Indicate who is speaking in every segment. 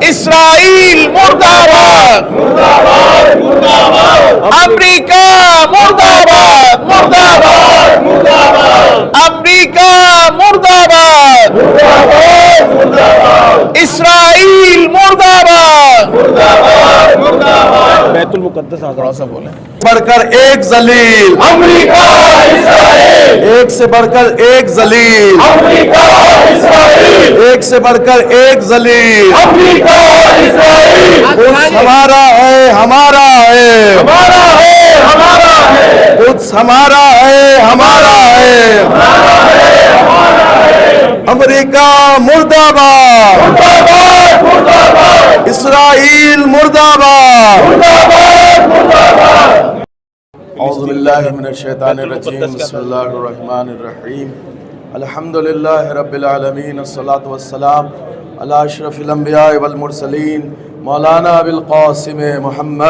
Speaker 1: اسرائیل مرد آباد، امریکہ مرد آباد، امریکہ مرد آباد، اسرائیل مرد آباد۔
Speaker 2: بیت المقدس
Speaker 1: تھوڑا سا بولیں۔
Speaker 3: بڑھ کر ایک ذلیل
Speaker 4: امریکہ اسرائیل،
Speaker 3: ایک سے بڑھ کر ایک ذلیل،
Speaker 4: امریکہ اسرائیل،
Speaker 3: ایک سے بڑھ کر ایک ذلیل،
Speaker 4: امریکہ اسرائیل،
Speaker 3: قدس ہمارا ہے، ہمارا ہے،
Speaker 4: ہمارا ہے، ہمارا ہے،
Speaker 3: قدس ہمارا ہے، ہمارا ہے، امریکہ مرد آباد، اسرائیل مرد آباد۔ اعوذ باللہ من الشیطان الرجیم، بسم اللہ الرحمن الرحیم، الحمدللہ رب العالمین، الصلاۃ والسلام علی اشرف الانبیاء والمرسلین، مولانا ابی القاسم محمد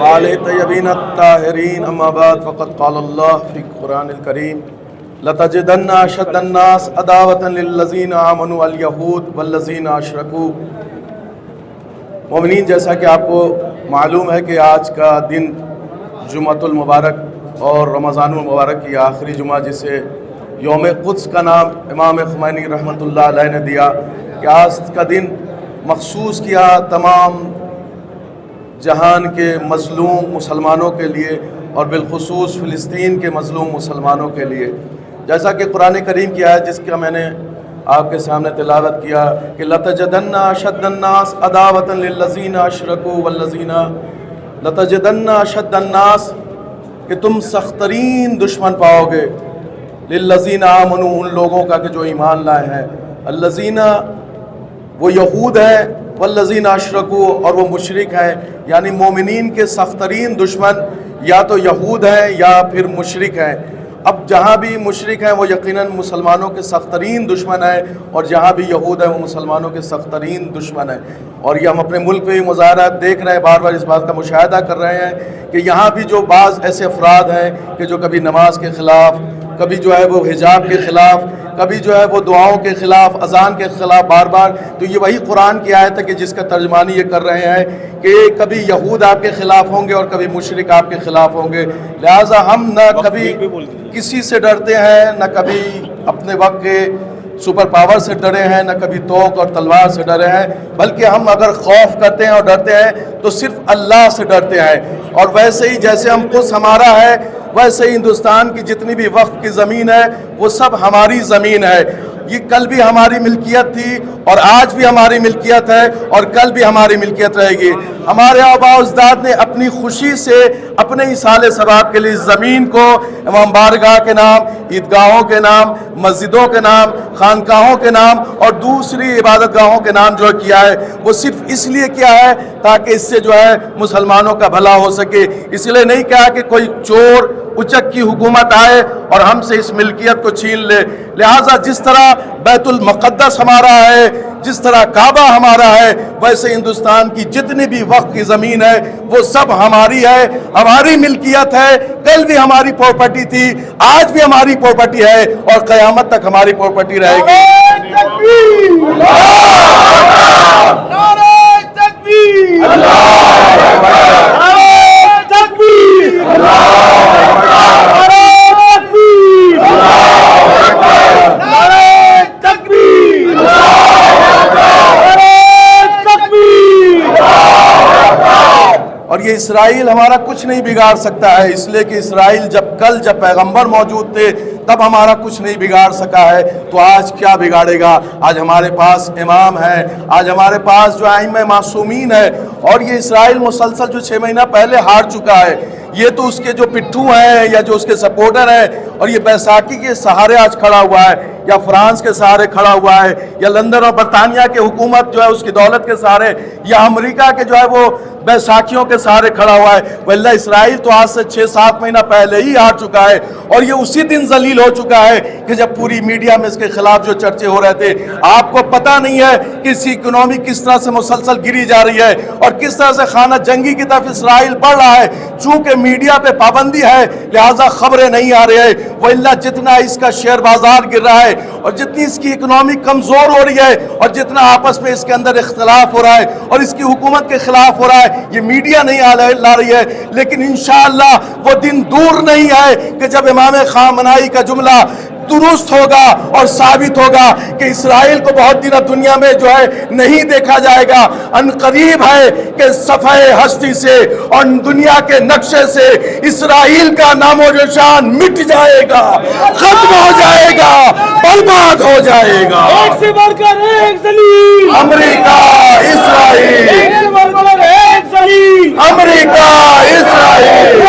Speaker 3: وعلی طیبین الطاہرین، اما بعد فقد قال اللہ فی القرآن الکریم لَتَجِدَنَّ أَشَدَّ النَّاسِ عَدَاوَةً لِلَّذِينَ آمَنُوا الْيَهُودُ وَالَّذِينَ أَشْرَكُوا۔ مومنین، جیسا کہ آپ کو معلوم ہے کہ آج کا دن جمعۃ المبارک اور رمضان المبارک کی آخری جمعہ، جسے یوم قدس کا نام امام خمینی رحمۃ اللہ علیہ نے دیا، کہ آج کا دن مخصوص کیا تمام جہان کے مظلوم مسلمانوں کے لیے اور بالخصوص فلسطین کے مظلوم مسلمانوں کے لیے۔ جیسا کہ قرآن کریم کی آیت جس کا میں نے آپ کے سامنے تلاوت کیا کہ لَتَجِدَنَّ أَشَدَّ النَّاسِ عَدَاوَةً لِلَّذِينَ أَشْرَكُوا وَالَّذِينَ لَتَجِدَنَّ أَشَدَّ النَّاسِ، کہ تم سخت ترین دشمن پاؤ گے، لِلَّذِينَ آمَنُوا، ان لوگوں کا کہ جو ایمان لائے ہیں، الَّذِينَ وہ یہود ہیں، وَالَّذِينَ أَشْرَكُوا اور وہ مشرک ہیں، یعنی مومنین کے سخت ترین دشمن یا تو یہود ہیں یا پھر مشرک ہیں۔ اب جہاں بھی مشرک ہیں وہ یقیناً مسلمانوں کے سخت ترین دشمن ہیں، اور جہاں بھی یہود ہیں وہ مسلمانوں کے سخت ترین دشمن ہیں۔ اور یہ ہم اپنے ملک میں بھی مظاہرات دیکھ رہے ہیں، بار بار اس بات کا مشاہدہ کر رہے ہیں کہ یہاں بھی جو بعض ایسے افراد ہیں کہ جو کبھی نماز کے خلاف، کبھی جو ہے وہ حجاب کے خلاف، کبھی جو ہے وہ دعاؤں کے خلاف، اذان کے خلاف، بار بار، تو یہ وہی قرآن کی آیت ہے کہ جس کا ترجمانی یہ کر رہے ہیں کہ کبھی یہود آپ کے خلاف ہوں گے اور کبھی مشرک آپ کے خلاف ہوں گے۔ لہٰذا ہم نہ کبھی کسی سے ڈرتے ہیں، نہ کبھی اپنے وقت کے سپر پاور سے ڈرے ہیں، نہ کبھی توق اور تلوار سے ڈرے ہیں، بلکہ ہم اگر خوف کرتے ہیں اور ڈرتے ہیں تو صرف اللہ سے ڈرتے ہیں۔ اور ویسے ہی جیسے ہم قدس ہمارا ہے، ویسے ہی ہندوستان کی جتنی بھی وقف کی زمین ہے وہ سب ہماری زمین ہے۔ یہ کل بھی ہماری ملکیت تھی اور آج بھی ہماری ملکیت ہے اور کل بھی ہماری ملکیت رہے گی۔ ہمارے آباء و اجداد نے اپنی خوشی سے اپنے ایصال ثواب کے لیے زمین کو امام بارگاہ کے نام، عیدگاہوں کے نام، مسجدوں کے نام، خانقاہوں کے نام اور دوسری عبادت گاہوں کے نام جو کیا ہے، وہ صرف اس لیے کیا ہے تاکہ اس سے جو ہے مسلمانوں کا بھلا ہو سکے۔ اس لیے نہیں کہا کہ کوئی چور اچک کی حکومت آئے اور ہم سے اس ملکیت کو چھین لے۔ لہٰذا جس طرح بیت المقدس ہمارا ہے، جس طرح کعبہ ہمارا ہے، ویسے ہندوستان کی جتنی بھی وقف کی زمین ہے وہ سب ہماری ہے، ہماری ملکیت ہے۔ کل بھی ہماری پراپرٹی تھی، آج بھی ہماری پراپرٹی ہے اور قیامت تک ہماری پراپرٹی رہے گی۔ اور یہ اسرائیل ہمارا کچھ نہیں بگاڑ سکتا ہے، اس لیے کہ اسرائیل جب پیغمبر موجود تھے تب ہمارا کچھ نہیں بگاڑ سکا ہے، تو آج کیا بگاڑے گا؟ آج ہمارے پاس امام ہے، آج ہمارے پاس جو ائمہ معصومین ہے، اور یہ اسرائیل مسلسل جو 6 مہینہ پہلے ہار چکا ہے، یہ تو اس کے جو پٹھو ہیں یا جو اس کے سپورٹر ہیں، اور یہ بیساکھی کے سہارے آج کھڑا ہوا ہے، یا فرانس کے سہارے کھڑا ہوا ہے، یا لندن اور برطانیہ کے حکومت جو ہے اس کی دولت کے سہارے، یا امریکہ کے جو ہے وہ بیساکھیوں کے سہارے کھڑا ہوا ہے۔ واللہ اسرائیل تو آج سے 6-7 مہینہ پہلے ہی ہار چکا ہے، اور یہ اسی دن ذلیل تبدیل ہو چکا ہے کہ جب پوری میڈیا میں اس کے خلاف جو چرچے ہو رہے تھے، آپ کو پتہ نہیں ہے کہ اس کی اکنامی کس طرح سے مسلسل گری جا رہی ہے اور کس طرح سے خانہ جنگی کی طرف اسرائیل بڑھ رہا ہے. چونکہ میڈیا پہ پابندی ہے لہٰذا خبریں نہیں آ رہی ہے، وإلا جتنا اس کا شیئر بازار گر رہا ہے اور جتنی اس کی اکنامی کمزور ہو رہی ہے اور جتنا آپس میں اس کے اندر اختلاف ہو رہا ہے اور اس کی حکومت کے خلاف ہو رہا ہے، یہ میڈیا نہیں لا رہی ہے. لیکن انشاءاللہ وہ دن دور نہیں ہے کہ جب امام خامنائی کا جملہ درست ہوگا اور ثابت ہوگا کہ اسرائیل کو بہت دنوں دنیا میں جو ہے نہیں دیکھا جائے گا. ان قریب ہے کہ صفحہ ہستی سے اور دنیا کے نقشے سے اسرائیل کا نام و نشان مٹ جائے گا، ختم ہو جائے گا، برباد ہو جائے گا.
Speaker 4: ایک سے بڑھ کر ایک ذلیل
Speaker 3: امریکہ اسرائیل،
Speaker 4: ایک سے بڑھ کر ایک ذلیل
Speaker 3: امریکہ اسرائیل،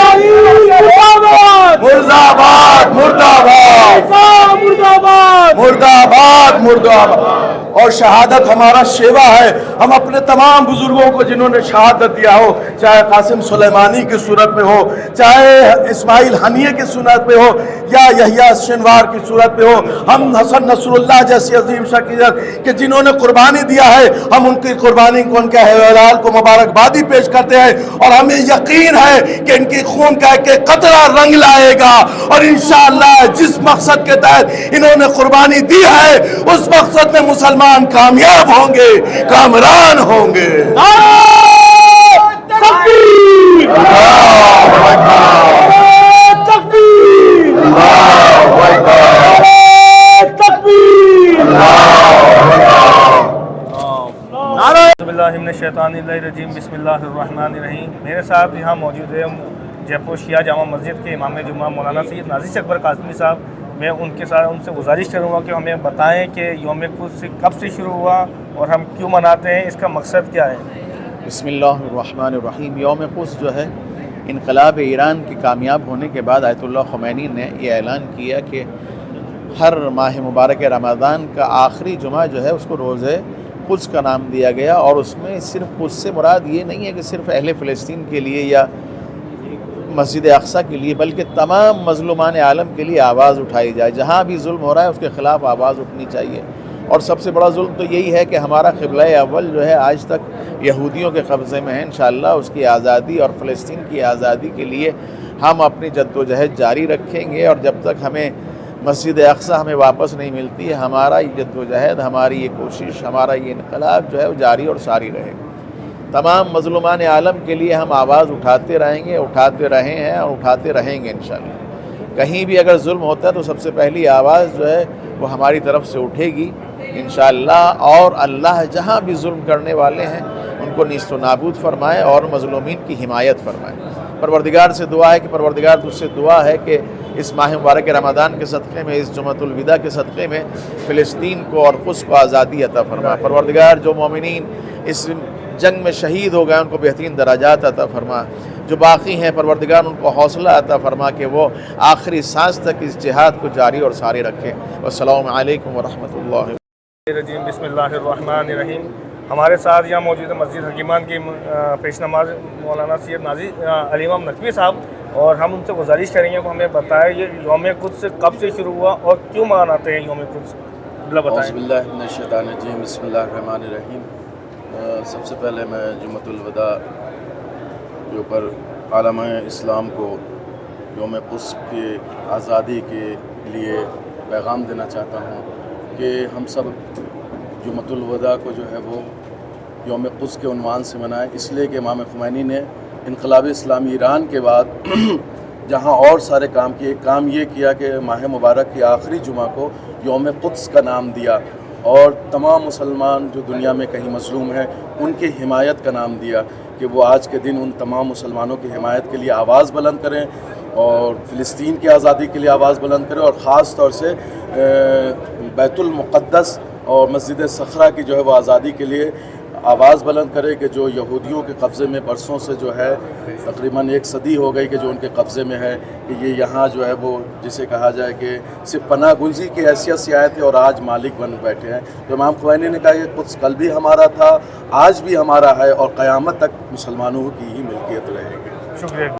Speaker 3: مرد آباد مرد آباد
Speaker 4: مرد آباد
Speaker 3: مرد آباد مرد آباد. اور شہادت ہمارا شیوا ہے. ہم اپنے تمام بزرگوں کو جنہوں نے شہادت دیا ہو، چاہے قاسم سلیمانی کی صورت میں ہو، چاہے اسماعیل حنیہ کی صورت میں ہو یا یحییٰ شنوار کی صورت میں ہو، ہم حسن نصر اللہ جیسی عظیم شخصیت کہ جنہوں نے قربانی دیا ہے، ہم ان کی قربانی کو، ان کے اہوال کو مبارکبادی پیش کرتے ہیں اور ہمیں یقین ہے کہ ان کی خون کا ایک قطرہ رنگ لائے گا اور انشاءاللہ جس مقصد کے تحت انہوں نے قربانی دی ہے اس مقصد میں مسلمان کامیاب ہوں گے، کامران ہوں گے.
Speaker 4: تکبیر تکبیر تکبیر. اعوذ باللہ من الشیطان الرجیم، بسم اللہ الرحمن الرحیم. میرے ساتھ یہاں موجود ہے جے پور شیعہ جامع مسجد کے امام جمعہ مولانا سید نازش اکبر قاسمی صاحب. میں ان سے گزارش کروں گا کہ ہمیں بتائیں کہ یوم قدس کب سے شروع ہوا اور ہم کیوں مناتے ہیں، اس کا مقصد کیا ہے.
Speaker 1: بسم اللہ الرحمن الرحیم. یوم قدس جو ہے انقلاب ایران کے کامیاب ہونے کے بعد آیت اللہ خمینی نے یہ اعلان کیا کہ ہر ماہ مبارک رمضان کا آخری جمعہ جو ہے اس کو روزے قدس کا نام دیا گیا. اور اس میں صرف قدس سے مراد یہ نہیں ہے کہ صرف اہل فلسطین کے لیے یا مسجد اقصیٰ کے لیے، بلکہ تمام مظلومان عالم کے لیے آواز اٹھائی جائے. جہاں بھی ظلم ہو رہا ہے اس کے خلاف آواز اٹھنی چاہیے. اور سب سے بڑا ظلم تو یہی ہے کہ ہمارا قبلہ اول جو ہے آج تک یہودیوں کے قبضے میں ہے. انشاءاللہ اس کی آزادی اور فلسطین کی آزادی کے لیے ہم اپنی جد و جہد جاری رکھیں گے. اور جب تک ہمیں مسجد اقصیٰ ہمیں واپس نہیں ملتی ہے، ہمارا یہ جد و جہد، ہماری یہ کوشش، ہمارا یہ انقلاب جو ہے وہ جاری اور ساری رہے گا. تمام مظلومان عالم کے لیے ہم آواز اٹھاتے رہیں گے، اٹھاتے رہے ہیں اور اٹھاتے رہیں گے انشاءاللہ. کہیں بھی اگر ظلم ہوتا ہے تو سب سے پہلی آواز جو ہے وہ ہماری طرف سے اٹھے گی انشاءاللہ. اور اللہ جہاں بھی ظلم کرنے والے ہیں ان کو نیست و نابود فرمائے اور مظلومین کی حمایت فرمائے. پروردگار سے دعا ہے کہ پروردگار تجھ سے دعا ہے کہ اس ماہ مبارک رمضان کے صدقے میں، اس جمعۃ الوداع کے صدقے میں فلسطین کو اور قدس کو آزادی عطا فرما. پروردگار جو مومنین اس جنگ میں شہید ہو گئے ان کو بہترین درجات عطا فرما. جو باقی ہیں پروردگار ان کو حوصلہ عطا فرما کہ وہ آخری سانس تک اس جہاد کو جاری اور ساری رکھے. والسلام علیکم ورحمۃ اللہ.
Speaker 2: بسم اللہ الرحمن الرحیم. ہمارے ساتھ یہاں موجود ہے مسجد حکیمان کی پیش نماز مولانا سید نازش علی امام نقوی صاحب، اور ہم ان سے گزارش کریں گے کہ ہمیں بتائیں یہ یوم قدس کب سے شروع ہوا اور کیوں مناتے ہیں یوم قدس. بتائیں.
Speaker 3: بسم اللہ من الشیطان الرجیم، بسم اللہ الرحمن الرحیم. سب سے پہلے میں جمعۃ الوداع کے اوپر عالم اسلام کو یوم قدس کی آزادی کے لیے پیغام دینا چاہتا ہوں کہ ہم سب جمعۃ الوداع کو جو ہے وہ یوم قدس کے عنوان سے منائیں، اس لیے کہ امام خمینی نے انقلاب اسلامی ایران کے بعد جہاں اور سارے کام کیے، کام یہ کیا کہ ماہ مبارک کی آخری جمعہ کو یوم قدس کا نام دیا اور تمام مسلمان جو دنیا میں کہیں مظلوم ہیں ان کی حمایت کا نام دیا کہ وہ آج کے دن ان تمام مسلمانوں کی حمایت کے لیے آواز بلند کریں اور فلسطین کی آزادی کے لیے آواز بلند کریں، اور خاص طور سے بیت المقدس اور مسجد صخرہ کی جو ہے وہ آزادی کے لیے آواز بلند کرے کہ جو یہودیوں کے قبضے میں برسوں سے جو ہے تقریباً 1 صدی ہو گئی کہ جو ان کے قبضے میں ہے، کہ یہ یہاں جو ہے وہ جسے کہا جائے کہ صرف پناہ گزین کی حیثیت سے آئے تھے اور آج مالک بن بیٹھے ہیں. تو امام خمینی نے کہا کہ قدس کل بھی ہمارا تھا، آج بھی ہمارا ہے اور قیامت تک مسلمانوں کی ہی ملکیت رہے گی.
Speaker 2: شکریہ.